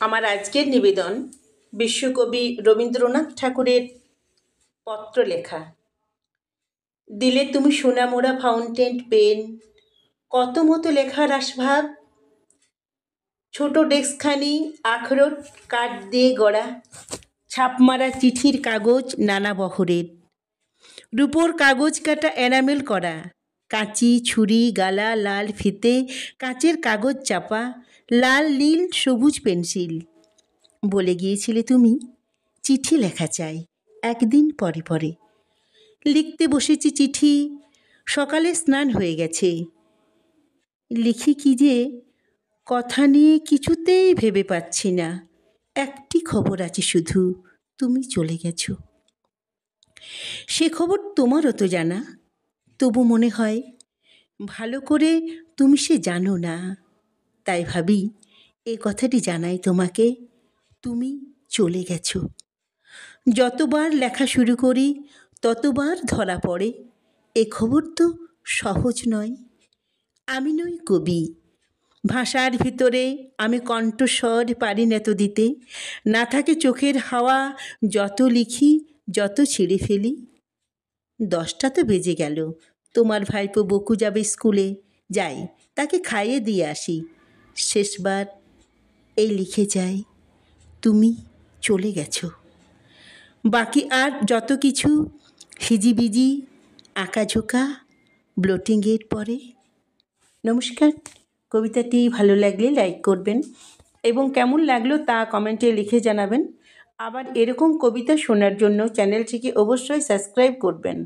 আমার আজকের নিবেদন বিশ্বকবি রবীন্দ্রনাথ ঠাকুরের পত্র লেখা। দিলে তুমি সোনামোড়া ফাউন্টেন পেন, কত মতো লেখার আসভাব, ছোট ডেস্কখানি আখরোট কাঠ দিয়ে গড়া, ছাপমারা চিঠির কাগজ নানা বহরের, রূপোর কাগজ কাটা এনামেল করা, কাঁচি ছুরি গালা লাল ফিতে, কাঁচের কাগজ চাপা, লাল নীল সবুজ পেন্সিল। বলে গিয়েছিলে তুমি চিঠি লেখা চাই একদিন পরে পরে। লিখতে বসেছি চিঠি, সকালে স্নান হয়ে গেছে। লিখি কি যে কথা নিয়ে কিছুতেই ভেবে পাচ্ছি না। একটি খবর আছে শুধু, তুমি চলে গেছো। সে খবর তোমারও তো জানা, তবু মনে হয় ভালো করে তুমি সে জানো না। তাই ভাবি এ কথাটি জানাই তোমাকে, তুমি চলে গেছো। যতবার লেখা শুরু করি ততবার ধরা পড়ে এ খবর তো সহজ নয়। আমি নই কবি, ভাষার ভিতরে আমি কণ্ঠস্বর পারি না তো দিতে। না থাকে চোখের হাওয়া, যত লিখি যত ছিঁড়ে ফেলি। 10টা তো বেজে গেল, তোমার ভাইপো বকু যাবে স্কুলে। যাই তাকে খাইয়ে দিয়ে আসি। শেষবার এই লিখে যাই, তুমি চলে গেছো। বাকি আর যত কিছু হিজিবিজি আঁকাঝোঁকা ব্লোটিংয়ের পরে। নমস্কার। কবিতাটি ভালো লাগলে লাইক করবেন এবং কেমন লাগলো তা কমেন্টে লিখে জানাবেন। আবার এরকম কবিতা শোনার জন্য চ্যানেলটিকে অবশ্যই সাবস্ক্রাইব করবেন।